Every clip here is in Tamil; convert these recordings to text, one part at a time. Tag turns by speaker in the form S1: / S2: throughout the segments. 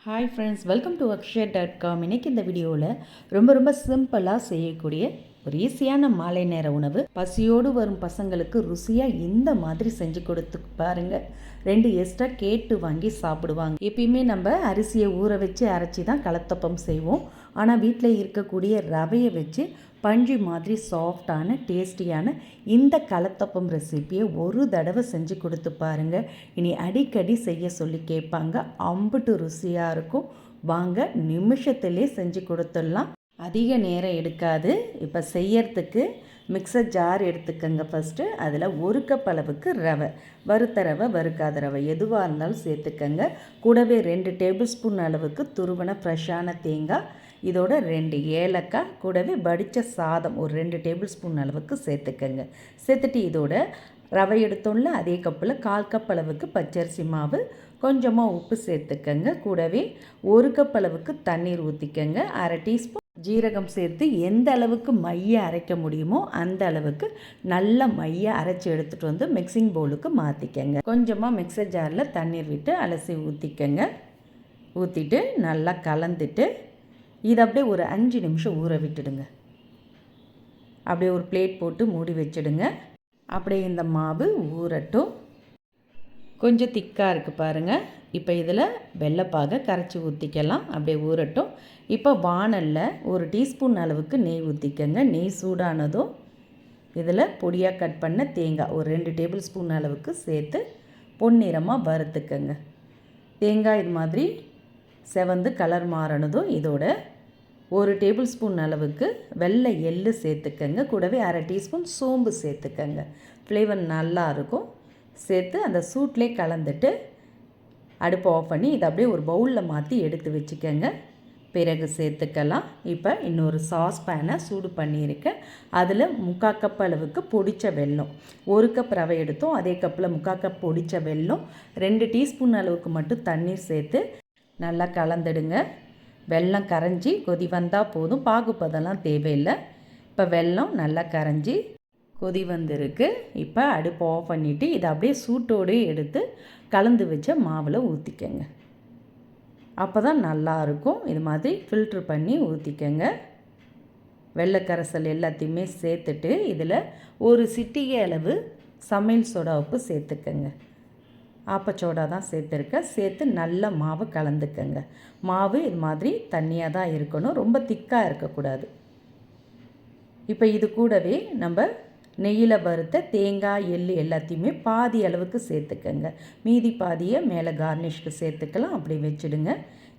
S1: Hi friends, welcome to akshay.com. இன்றைக்கி இந்த வீடியோவில் ரொம்ப சிம்பிளாக செய்யக்கூடிய ஒரு ஈஸியான மாலை நேர உணவு. பசியோடு வரும் பசங்களுக்கு ருசியாக இந்த மாதிரி செஞ்சு கொடுத்து பாருங்கள். 2 எக்ஸ்ட்ரா கேட்டு வாங்கி சாப்பிடுவாங்க. எப்பயுமே நம்ம அரிசியை ஊற வச்சு அரைச்சி தான் கலத்தப்பம் செய்வோம். ஆனால் வீட்டில் இருக்கக்கூடிய ரவையை வச்சு பஞ்சு மாதிரி சாஃப்டான டேஸ்டியான இந்த கலத்தப்பம் ரெசிப்பியை ஒரு தடவை செஞ்சு கொடுத்து பாருங்கள். இனி அடிக்கடி செய்ய சொல்லி கேட்பாங்க. அம்புட்டு ருசியாக இருக்கும். வாங்க நிமிஷத்துலேயே செஞ்சு கொடுத்துடலாம். அதிக நேரம் எடுக்காது. இப்போ செய்யறதுக்கு மிக்சர் ஜார் எடுத்துக்கோங்க. ஃபஸ்ட்டு அதில் 1 கப் அளவுக்கு ரவை, வறுத்த ரவை வறுக்காத ரவை எதுவாக இருந்தாலும் சேர்த்துக்கங்க. கூடவே 2 டேபிள் ஸ்பூன் அளவுக்கு துருவன ஃப்ரெஷ்ஷான தேங்காய், இதோட 2 ஏலக்காய், கூடவே வடித்த சாதம் ஒரு 2 டேபிள் ஸ்பூன் அளவுக்கு சேர்த்துக்கங்க. சேர்த்துட்டு இதோட ரவை எடுத்தோம்ல அதே கப்பில் 1/4 கப் அளவுக்கு பச்சரிசி மாவு, கொஞ்சமாக உப்பு சேர்த்துக்கங்க. கூடவே 1 கப் அளவுக்கு தண்ணீர் ஊற்றிக்கங்க. 1/2 டீஸ்பூன் ஜீரகம் சேர்த்து எந்த அளவுக்கு மைய அரைக்க முடியுமோ அந்த அளவுக்கு நல்ல மைய அரைச்சி எடுத்துகிட்டு வந்து மிக்சிங் பவுலுக்கு மாற்றிக்கங்க. கொஞ்சமாக மிக்சர் ஜாரில் தண்ணீர் விட்டு அலசி ஊற்றிக்கங்க. ஊற்றிட்டு நல்லா கலந்துட்டு இதை அப்படியே ஒரு 5 நிமிஷம் ஊற விட்டுடுங்க. அப்படியே ஒரு பிளேட் போட்டு மூடி வச்சுடுங்க. அப்படியே இந்த மாவு ஊறட்டும். கொஞ்சம் திக்காக இருக்குது பாருங்கள். இப்போ இதில் வெள்ளைப்பாகை கரைச்சி ஊற்றிக்கலாம். அப்படியே ஊறட்டும். இப்போ வாணலில் 1 டீஸ்பூன் அளவுக்கு நெய் ஊற்றிக்கங்க. நெய் சூடானதும் இதில் பொடியாக கட் பண்ண தேங்காய் ஒரு 2 டேபிள் ஸ்பூன் அளவுக்கு சேர்த்து பொன்னிறமாக வறுத்துக்கங்க. தேங்காய் இது மாதிரி செவந்து கலர் மாறினதும் இதோட 1 டேபிள் ஸ்பூன் அளவுக்கு வெள்ளை எள்ளு சேர்த்துக்கங்க. கூடவே 1/2 டீஸ்பூன் சோம்பு சேர்த்துக்கங்க. ஃப்ளேவர் நல்லாயிருக்கும். சேர்த்து அந்த சூட்லேயே கலந்துட்டு அடுப்பை ஆஃப் பண்ணி இதை அப்படியே ஒரு பவுலில் மாற்றி எடுத்து வச்சுக்கோங்க. பிறகு சேர்த்துக்கலாம். இப்போ இன்னொரு சாஸ் பேனை சூடு பண்ணியிருக்கேன். அதில் 3/4 கப் அளவுக்கு பொடித்த வெல்லம், 1 கப் ரவை எடுத்தோம் அதே கப்பில் 3/4 கப் பொடித்த வெல்லம், 2 டீஸ்பூன் அளவுக்கு மட்டும் தண்ணீர் சேர்த்து நல்லா கலந்துடுங்க. வெல்லம் கரைஞ்சி கொதி வந்தால் போதும். பாகுப்பதெல்லாம் தேவையில்லை. இப்போ வெல்லம் நல்லா கரைஞ்சி கொதி வந்திருக்கு. இப்போ அடுப்பு ஆஃப் பண்ணிவிட்டு இதை அப்படியே சூட்டோடு எடுத்து கலந்து வச்ச மாவில் ஊற்றிக்கங்க. அப்போ தான் நல்லாயிருக்கும். இது மாதிரி ஃபில்ட்ரு பண்ணி ஊற்றிக்கங்க. வெள்ளைக்கரைசல் எல்லாத்தையுமே சேர்த்துட்டு இதில் ஒரு சிட்டிகை அளவு சமையல் சோடா உப்பு சேர்த்துக்கங்க. ஆப்பச்சோடா தான் சேர்த்துருக்கேன். சேர்த்து நல்ல மாவு கலந்துக்கங்க. மாவு இது மாதிரி தண்ணியாக தான் இருக்கணும், ரொம்ப திக்காக இருக்கக்கூடாது. இப்போ இது கூடவே நம்ம நெய்யில் வறுத்த தேங்காய் எள்ளு எல்லாத்தையுமே பாதி அளவுக்கு சேர்த்துக்கங்க. மீதி பாதியை மேலே கார்னிஷ்க்கு சேர்த்துக்கலாம். அப்படி வச்சுடுங்க.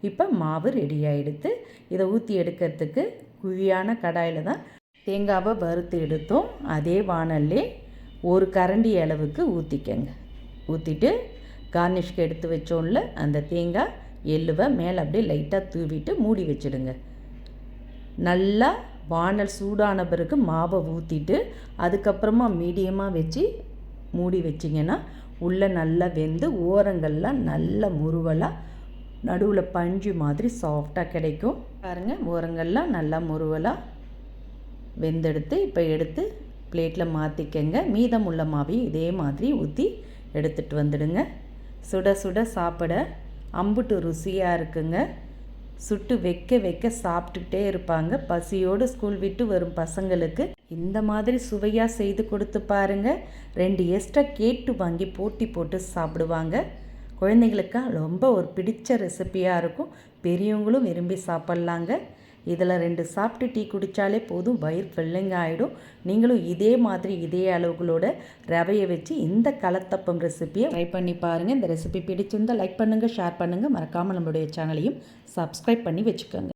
S1: இப்போ மாவு ரெடி ஆகிடுத்து. இதை ஊற்றி எடுக்கிறதுக்கு குழியான கடாயில் தான் தேங்காவை வறுத்து எடுத்தோம். அதே வாணல்லே 1 கரண்டி அளவுக்கு ஊற்றிக்கங்க. ஊற்றிட்டு கார்னிஷ்க்கு எடுத்து வச்சோம்ல அந்த தேங்காய் எள்ளுவை மேலே அப்படியே லைட்டாக தூவிட்டு மூடி வச்சுடுங்க. நல்லா வாணல் சூடான பிறகு மாவை ஊற்றிட்டு அதுக்கப்புறமா மீடியமாக வச்சு மூடி வச்சிங்கன்னா உள்ளே நல்லா வெந்து ஓரங்கள்லாம் நல்ல முறுவலாக நடுவில் பஞ்சு மாதிரி சாஃப்டாக கிடைக்கும். பாருங்கள், ஓரங்கள்லாம் நல்லா முறுவலாக வெந்தெடுத்து இப்போ எடுத்து பிளேட்டில் மாற்றிக்கங்க. மீதம் உள்ள மாவையும் இதே மாதிரி ஊற்றி எடுத்துகிட்டு வந்துடுங்க. சுட சுட சாப்பிட அம்புட்டு ருசியாக இருக்குங்க. சுட்டு வைக்க சாப்பிட்டுக்கிட்டே இருப்பாங்க. பசியோடு ஸ்கூல் விட்டு வரும் பசங்களுக்கு இந்த மாதிரி சுவையாக செய்து கொடுத்து பாருங்கள். 2 எக்ஸ்ட்ரா கேட்டு வாங்கி போட்டி போட்டு சாப்பிடுவாங்க. குழந்தைங்களுக்கு ரொம்ப ஒரு பிடிச்ச ரெசிப்பியாக இருக்கும். பெரியவங்களும் விரும்பி சாப்பிட்லாங்க. இதில் 2 சாப்பிட்டு டீ குடித்தாலே போதும், வயிறு ஃபில்லிங் ஆகிடும். நீங்களும் இதே மாதிரி இதே அளவுகளோட ரவையை வச்சு இந்த கலத்தப்பம் ரெசிப்பியை ட்ரை பண்ணி பாருங்கள். இந்த ரெசிபி பிடிச்சிருந்தால் லைக் பண்ணுங்கள், ஷேர் பண்ணுங்கள். மறக்காமல் நம்மளுடைய சேனலையும் சப்ஸ்கிரைப் பண்ணி வச்சுக்கோங்க.